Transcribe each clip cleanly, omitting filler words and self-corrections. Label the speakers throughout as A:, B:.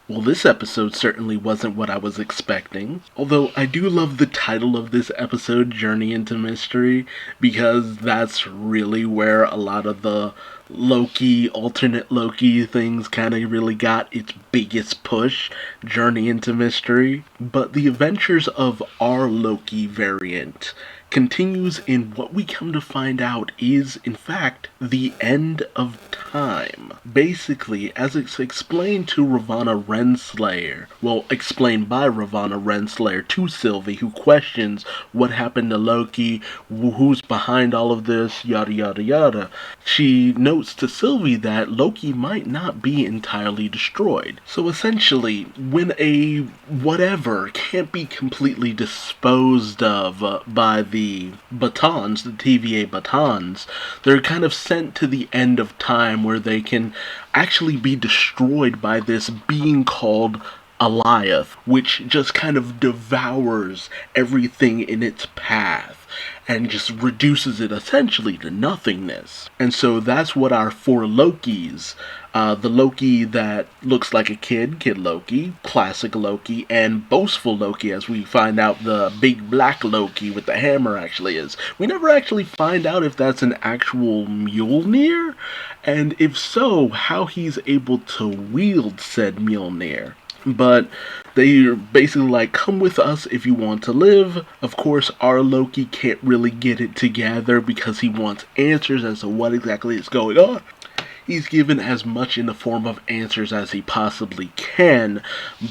A: Well, this episode certainly wasn't what I was expecting. Although I do love the title of this episode, Journey into Mystery, because that's really where a lot of the Loki, alternate Loki things kind of really got its biggest push, Journey into Mystery. But the adventures of our Loki variant continues in what we come to find out is, in fact, the end of time. Basically, as it's explained to Ravonna Renslayer, well, explained by Ravonna Renslayer to Sylvie, who questions what happened to Loki, who's behind all of this, yada yada yada. She notes to Sylvie that Loki might not be entirely destroyed. So essentially, when a whatever can't be completely disposed of by the batons, the TVA batons, they're kind of sent to the end of time where they can actually be destroyed by this being called Eliath, which just kind of devours everything in its path and just reduces it essentially to nothingness. And so that's what our four Lokis, the Loki that looks like a kid Loki, classic Loki, and boastful Loki, as we find out the big black Loki with the hammer actually is. We never actually find out if that's an actual Mjolnir, and if so, how he's able to wield said Mjolnir. But they're basically like, come with us if you want to live. Of course, our Loki can't really get it together because he wants answers as to what exactly is going on. He's given as much in the form of answers as he possibly can,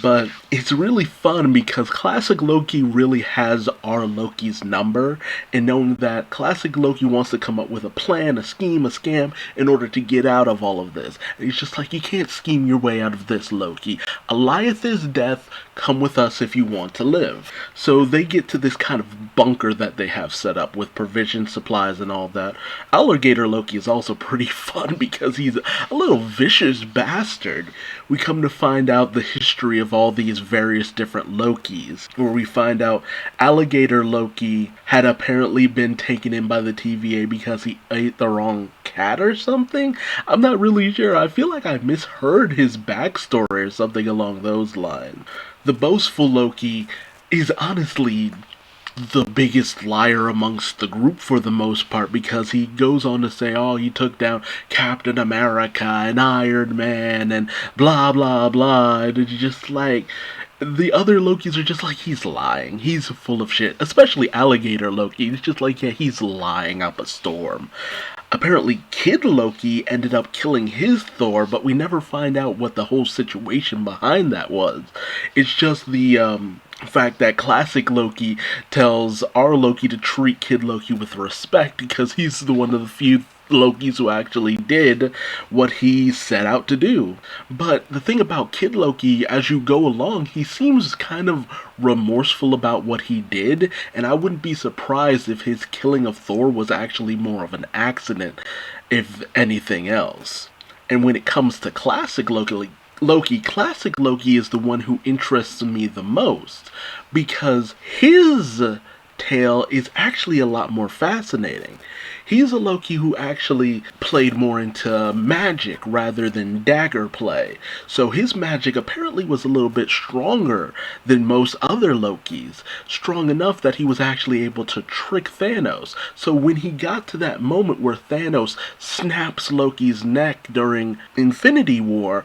A: but it's really fun because Classic Loki really has our Loki's number, and knowing that Classic Loki wants to come up with a plan, a scheme, a scam, in order to get out of all of this. And he's just like, you can't scheme your way out of this, Loki. Eliath's death, come with us if you want to live. So they get to this kind of bunker that they have set up with provision supplies and all that. Alligator Loki is also pretty fun because he's a little vicious bastard. We come to find out the history of all these various different Lokis, where we find out Alligator Loki had apparently been taken in by the TVA because he ate the wrong cat or something? I'm not really sure. I feel like I misheard his backstory or something along those lines. The boastful Loki is honestly the biggest liar amongst the group for the most part, because he goes on to say, oh, he took down Captain America and Iron Man and blah blah blah, and it's just like, the other Lokis are just like, he's lying, he's full of shit, especially Alligator Loki. It's just like, yeah, he's lying up a storm. Apparently, Kid Loki ended up killing his Thor, but we never find out what the whole situation behind that was. It's just the fact that Classic Loki tells our Loki to treat Kid Loki with respect because he's the one of the few Lokis who actually did what he set out to do. But the thing about Kid Loki, as you go along, he seems kind of remorseful about what he did, and I wouldn't be surprised if his killing of Thor was actually more of an accident, if anything else. And when it comes to Classic Loki, Classic Loki is the one who interests me the most, because his tale is actually a lot more fascinating. He's a Loki who actually played more into magic rather than dagger play. So his magic apparently was a little bit stronger than most other Lokis. Strong enough that he was actually able to trick Thanos. So when he got to that moment where Thanos snaps Loki's neck during Infinity War,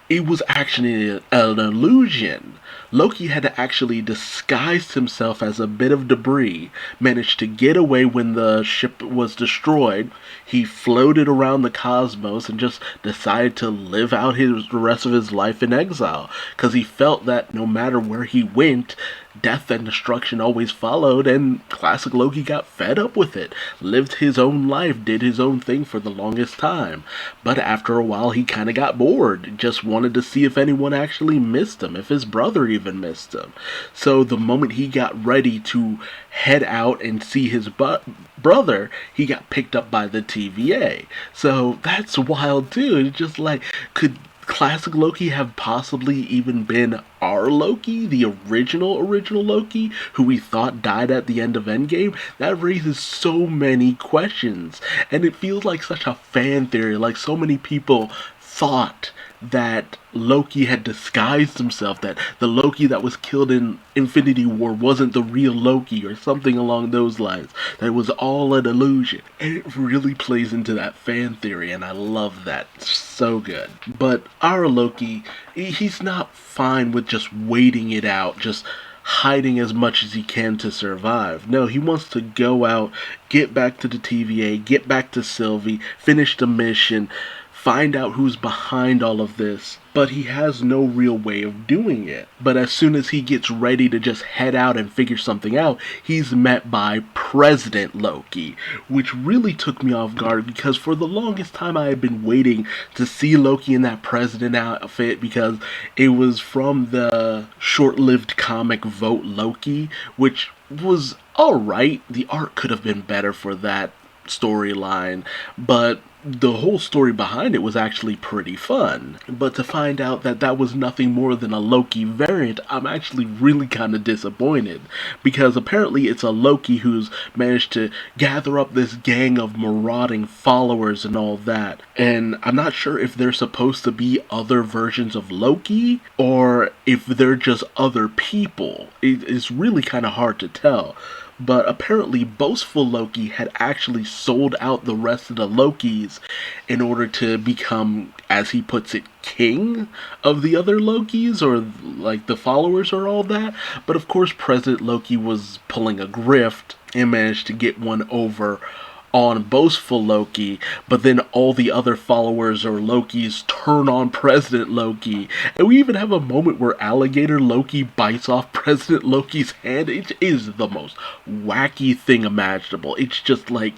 A: it was actually an illusion. Loki had actually disguised himself as a bit of debris, managed to get away when the ship was destroyed. He floated around the cosmos and just decided to live out the rest of his life in exile, because he felt that no matter where he went, death and destruction always followed, and Classic Loki got fed up with it, lived his own life, did his own thing for the longest time. But after a while he kind of got bored, just wanted to see if anyone actually missed him, if his brother even missed him. So the moment he got ready to head out and see his brother, he got picked up by the TVA. So that's wild too. It's just like, could Classic Loki have possibly even been our Loki, the original Loki, who we thought died at the end of Endgame? That raises so many questions, and it feels like such a fan theory, like so many people thought that Loki had disguised himself, that the Loki that was killed in Infinity War wasn't the real Loki, or something along those lines, that it was all an illusion. And it really plays into that fan theory, and I love that. It's so good. But our Loki, he's not fine with just waiting it out, just hiding as much as he can to survive. No, he wants to go out, get back to the TVA, get back to Sylvie, finish the mission, find out who's behind all of this, but he has no real way of doing it. But as soon as he gets ready to just head out and figure something out, he's met by President Loki, which really took me off guard because for the longest time I had been waiting to see Loki in that president outfit because it was from the short-lived comic Vote Loki, which was alright. The art could have been better for that storyline, but the whole story behind it was actually pretty fun. But to find out that that was nothing more than a Loki variant, I'm actually really kind of disappointed. Because apparently it's a Loki who's managed to gather up this gang of marauding followers and all that. And I'm not sure if they're supposed to be other versions of Loki, or if they're just other people. It's really kind of hard to tell. But apparently boastful Loki had actually sold out the rest of the Lokis in order to become, as he puts it, king of the other Lokis, or like the followers or all that. But of course President Loki was pulling a grift and managed to get one over on boastful Loki, but then all the other followers or Lokis turn on President Loki. And we even have a moment where Alligator Loki bites off President Loki's hand. It is the most wacky thing imaginable. It's just like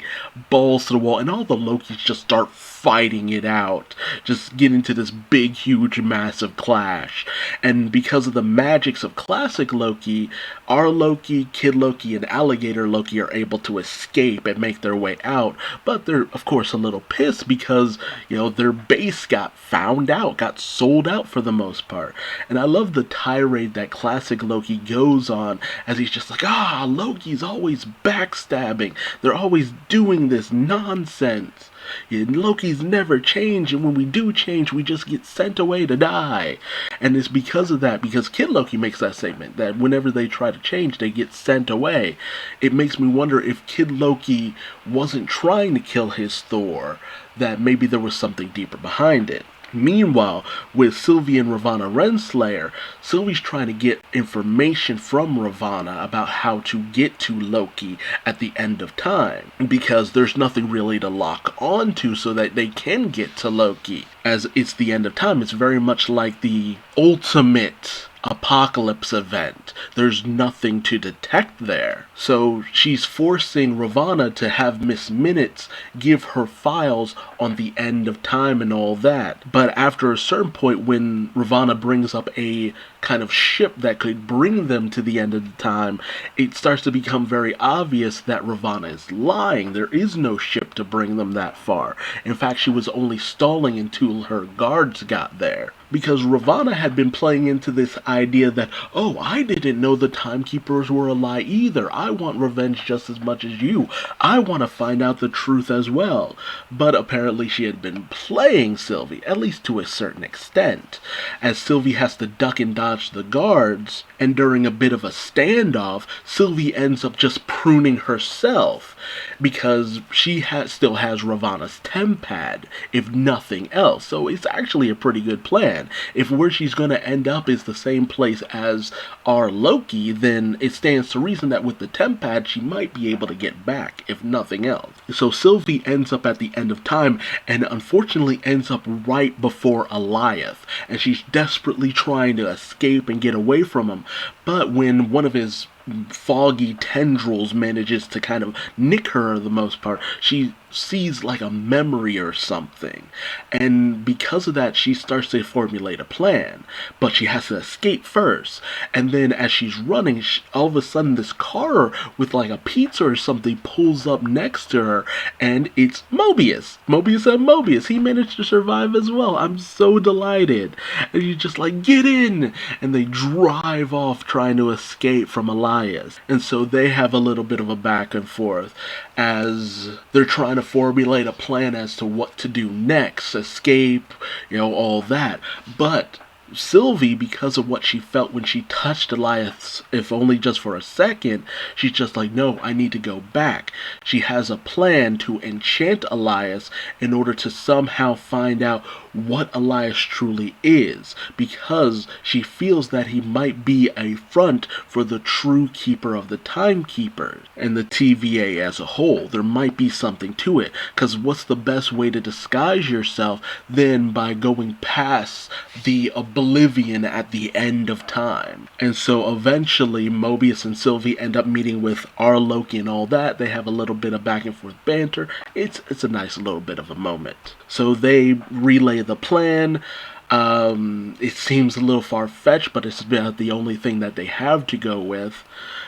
A: balls to the wall, and all the Lokis just start fighting it out, just get into this big, huge, massive clash. And because of the magics of classic Loki, our Loki, Kid Loki, and Alligator Loki are able to escape and make their way out, but they're of course a little pissed because, you know, their base got found out, got sold out for the most part. And I love the tirade that classic Loki goes on as he's just like, Loki's always backstabbing, they're always doing this nonsense. Yeah, Loki's never changed, and when we do change, we just get sent away to die. And it's because of that, because Kid Loki makes that statement, that whenever they try to change, they get sent away. It makes me wonder if Kid Loki wasn't trying to kill his Thor, that maybe there was something deeper behind it. Meanwhile, with Sylvie and Ravonna Renslayer, Sylvie's trying to get information from Ravonna about how to get to Loki at the end of time, because there's nothing really to lock onto so that they can get to Loki. As it's the end of time, it's very much like the ultimate apocalypse event. There's nothing to detect there. So she's forcing Ravonna to have Miss Minutes give her files on the end of time and all that. But after a certain point, when Ravonna brings up a kind of ship that could bring them to the end of the time, it starts to become very obvious that Ravonna is lying. There is no ship to bring them that far. In fact, she was only stalling until her guards got there. Because Ravonna had been playing into this idea that, oh, I didn't know the Timekeepers were a lie either. I want revenge just as much as you. I want to find out the truth as well. But apparently she had been playing Sylvie, at least to a certain extent, as Sylvie has to duck and dodge the guards, and during a bit of a standoff, Sylvie ends up just pruning herself, because she still has Ravonna's TemPad, if nothing else. So it's actually a pretty good plan. If where she's going to end up is the same place as our Loki, then it stands to reason that with the TemPad she might be able to get back, if nothing else. So Sylvie ends up at the end of time, and unfortunately ends up right before Eliath, and she's desperately trying to escape and get away from him. But when one of his foggy tendrils manages to kind of nick her for the most part, she sees like a memory or something, and because of that she starts to formulate a plan, but she has to escape first. And then as she's running, all of a sudden this car with like a pizza or something pulls up next to her, and it's Mobius. Mobius, he managed to survive as well. I'm so delighted. And you're just like, get in, and they drive off trying to escape from Elias. And so they have a little bit of a back and forth as they're trying to formulate a plan as to what to do next, escape, all that. But Sylvie, because of what she felt when she touched Elias, if only just for a second, she's just like, no, I need to go back. She has a plan to enchant Elias in order to somehow find out what Elias truly is, because she feels that he might be a front for the true keeper of the timekeepers and the TVA as a whole. There might be something to it, because what's the best way to disguise yourself than by going past the oblivion at the end of time? And so eventually Mobius and Sylvie end up meeting with our Loki and all that. They have a little bit of back and forth banter. It's a nice little bit of a moment. So they relay the plan. It seems a little far-fetched, but it's about the only thing that they have to go with.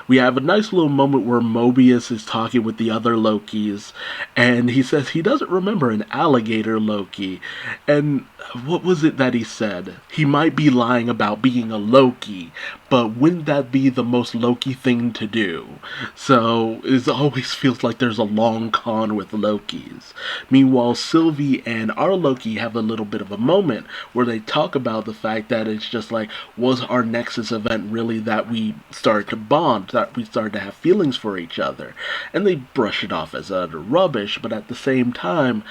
A: We have a nice little moment where Mobius is talking with the other Lokis, and he says he doesn't remember an alligator Loki. And what was it that he said? He might be lying about being a Loki, but wouldn't that be the most Loki thing to do? So it always feels like there's a long con with Lokis. Meanwhile, Sylvie and our Loki have a little bit of a moment where they talk about the fact that it's just like, was our Nexus event really that we started to bond, that we started to have feelings for each other? And they brush it off as utter rubbish, but at the same time,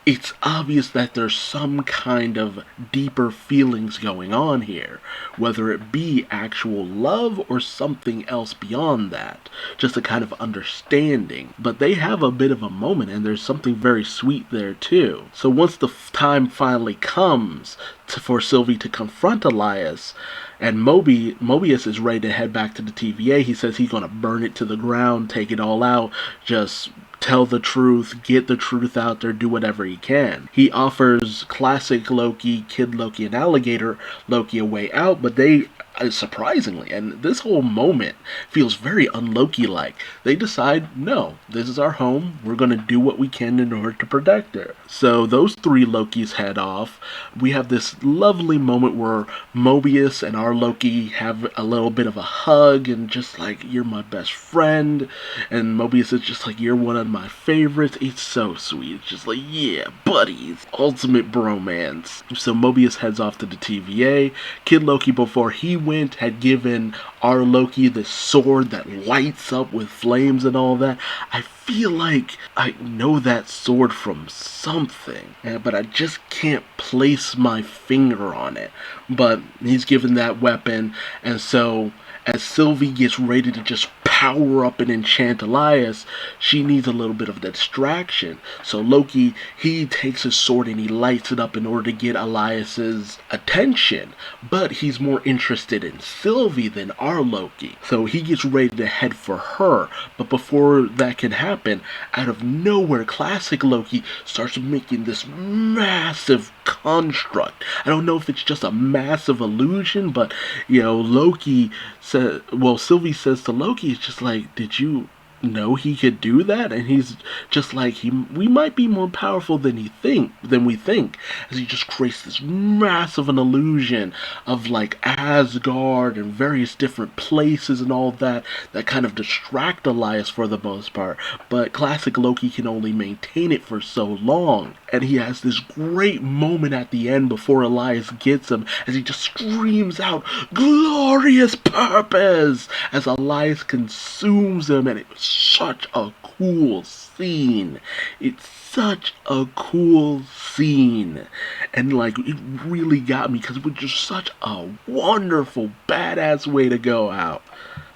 A: it's obvious that there's some kind of deeper feelings going on here, whether it be actual love or something else beyond that, just a kind of understanding. But they have a bit of a moment, and there's something very sweet there too. So once the time finally comes for Sylvie to confront Elias, and Mobius is ready to head back to the TVA, he says he's going to burn it to the ground, take it all out, just tell the truth, get the truth out there, do whatever he can. He offers classic Loki, Kid Loki, and Alligator Loki a way out, but they, surprisingly, and this whole moment feels very un-Loki-like, they decide, no, this is our home, we're going to do what we can in order to protect her. So those three Lokis head off. We have this lovely moment where Mobius and our Loki have a little bit of a hug, and just like, you're my best friend, and Mobius is just like, you're one of my favorites. It's so sweet. It's just like, yeah, buddies, ultimate bromance. So Mobius heads off to the TVA. Kid Loki, before he went, had given our Loki this sword that lights up with flames and all that. I feel like I know that sword from something, but I just can't place my finger on it. But he's given that weapon, and so as Sylvie gets ready to just power up and enchant Elias, she needs a little bit of distraction. So Loki, he takes his sword and he lights it up in order to get Elias's attention. But he's more interested in Sylvie than our Loki. So he gets ready to head for her. But before that can happen, out of nowhere, classic Loki starts making this massive construct. I don't know if it's just a massive illusion, but Loki said, well, Sylvie says to Loki, it's just like, did you know he could do that? And he's just like, we might be more powerful than we think, as he just creates this massive an illusion of like Asgard and various different places and all that kind of distract Elias for the most part. But classic Loki can only maintain it for so long, and he has this great moment at the end before Elias gets him, as he just screams out glorious purpose as Elias consumes him. And it was such a cool scene. It's such a cool scene, and like, it really got me because it was just such a wonderful badass way to go out.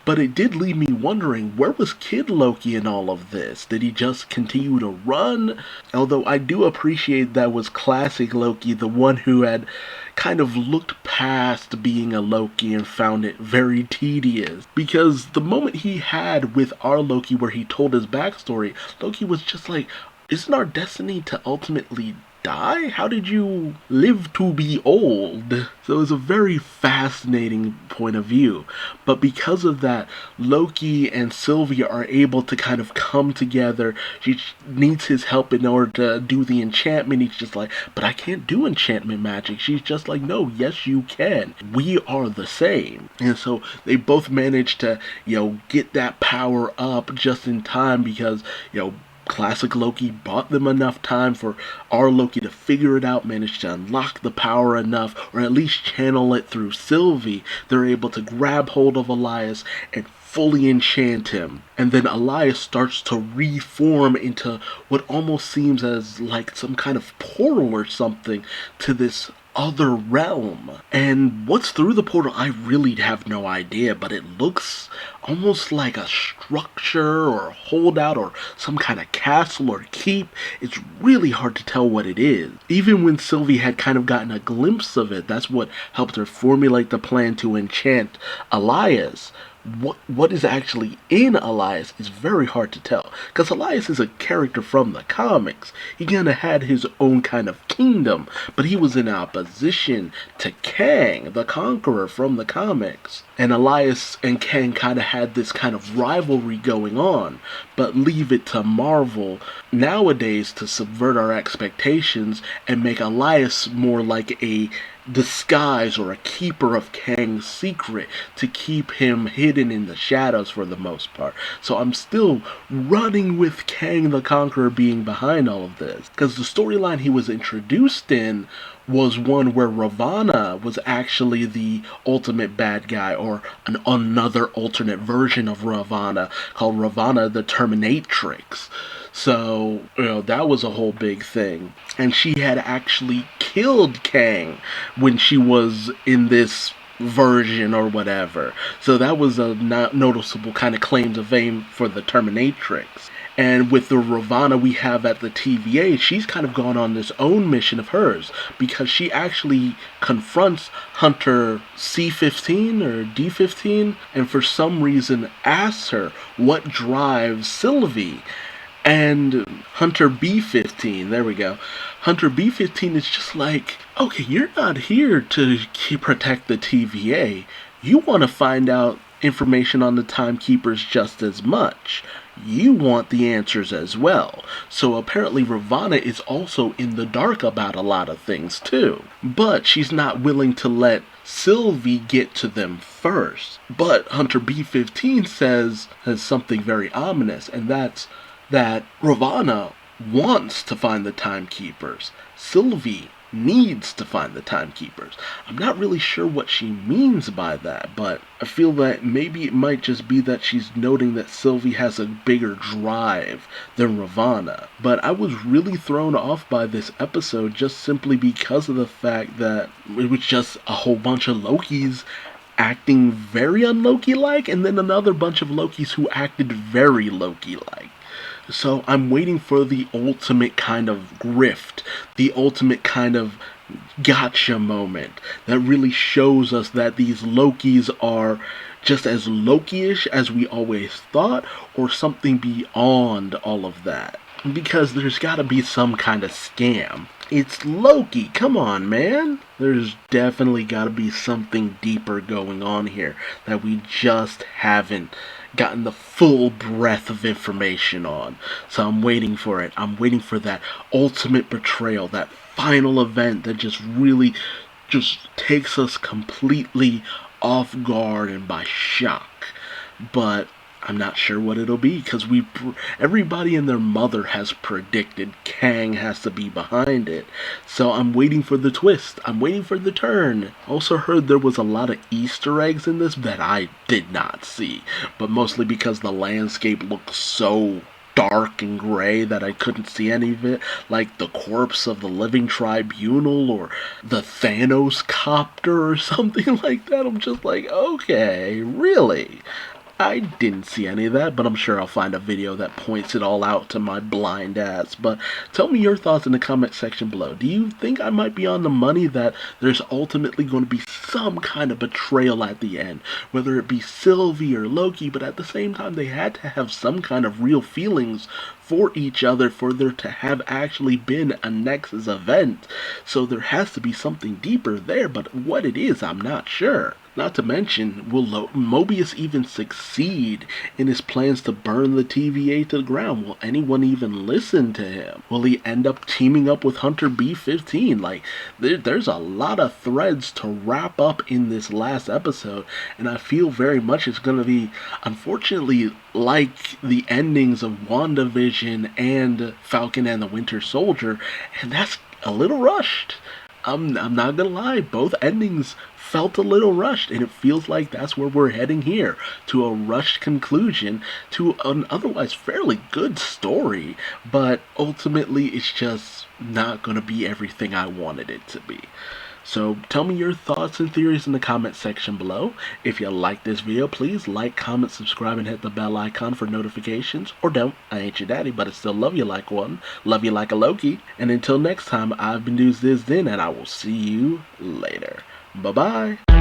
A: But it did leave me wondering, where was Kid Loki in all of this? Did he just continue to run? Although I do appreciate that was classic Loki, the one who had kind of looked past being a Loki and found it very tedious. Because the moment he had with our Loki where he told his backstory, Loki was just like, isn't our destiny to ultimately die? How did you live to be old? So it's a very fascinating point of view. But because of that, Loki and Sylvia are able to kind of come together. She needs his help in order to do the enchantment. He's just like, but I can't do enchantment magic. She's just like, no, yes you can. We are the same. And so they both manage to, get that power up just in time, because, classic Loki bought them enough time for our Loki to figure it out, manage to unlock the power enough, or at least channel it through Sylvie. They're able to grab hold of Elias and fully enchant him. And then Elias starts to reform into what almost seems as like some kind of portal or something to this other realm. And what's through the portal, I really have no idea, but it looks almost like a structure or a holdout or some kind of castle or keep. It's really hard to tell what it is. Even when Sylvie had kind of gotten a glimpse of it, that's what helped her formulate the plan to enchant Elias. What is actually in Elias is very hard to tell, because Elias is a character from the comics. He kind of had his own kind of kingdom, but he was in opposition to Kang, the Conqueror from the comics. And Elias and Kang kind of had this kind of rivalry going on, but leave it to Marvel nowadays to subvert our expectations and make Elias more like a disguise or a keeper of Kang's secret to keep him hidden in the shadows for the most part. So I'm still running with Kang the Conqueror being behind all of this, because the storyline he was introduced in was one where Ravana was actually the ultimate bad guy, or another alternate version of Ravana called Ravana the Terminatrix. So, that was a whole big thing. And she had actually killed Kang when she was in this version or whatever. So that was a noticeable kind of claim to fame for the Terminatrix. And with the Ravana we have at the TVA, she's kind of gone on this own mission of hers, because she actually confronts Hunter C-15 or D-15, and for some reason asks her what drives Sylvie. And Hunter B-15, there we go. Hunter B-15 is just like, okay, you're not here to protect the TVA. You want to find out information on the Timekeepers just as much. You want the answers as well. So apparently Ravana is also in the dark about a lot of things too. But she's not willing to let Sylvie get to them first. But Hunter B-15 says something very ominous, and that's that Ravana wants to find the Timekeepers. Sylvie needs to find the Timekeepers. I'm not really sure what she means by that, but I feel that maybe it might just be that she's noting that Sylvie has a bigger drive than Ravana. But I was really thrown off by this episode just simply because of the fact that it was just a whole bunch of Lokis acting very un-Loki-like, and then another bunch of Lokis who acted very Loki-like. So I'm waiting for the ultimate kind of grift, the ultimate kind of gotcha moment that really shows us that these Lokis are just as Loki-ish as we always thought, or something beyond all of that. Because there's gotta be some kind of scam. It's Loki, come on, man. There's definitely gotta be something deeper going on here that we just haven't gotten the full breadth of information on. So I'm waiting for it. I'm waiting for that ultimate betrayal, that final event that just really just takes us completely off guard and by shock. But I'm not sure what it'll be, because everybody and their mother has predicted Kang has to be behind it. So I'm waiting for the twist. I'm waiting for the turn. Also heard there was a lot of Easter eggs in this that I did not see, but mostly because the landscape looked so dark and gray that I couldn't see any of it, like the corpse of the living tribunal or the Thanos copter or something like that. I'm just like, okay, really? I didn't see any of that, but I'm sure I'll find a video that points it all out to my blind ass. But tell me your thoughts in the comment section below. Do you think I might be on the money that there's ultimately going to be some kind of betrayal at the end? Whether it be Sylvie or Loki, but at the same time they had to have some kind of real feelings for each other for there to have actually been a Nexus event. So there has to be something deeper there, but what it is, I'm not sure. Not to mention, will Mobius even succeed in his plans to burn the TVA to the ground? Will anyone even listen to him? Will he end up teaming up with Hunter B-15? Like, there's a lot of threads to wrap up in this last episode, and I feel very much it's going to be, unfortunately, like the endings of WandaVision Vision and Falcon and the Winter Soldier, and that's a little rushed. I'm not gonna lie, both endings felt a little rushed, and it feels like that's where we're heading here, to a rushed conclusion to an otherwise fairly good story, but ultimately it's just not gonna be everything I wanted it to be. So tell me your thoughts and theories in the comment section below. If you like this video, please like, comment, subscribe, and hit the bell icon for notifications. Or don't. I ain't your daddy, but I still love you like one. Love you like a Loki. And until next time, I've been Duuz-Diz-Din, and I will see you later. Bye-bye.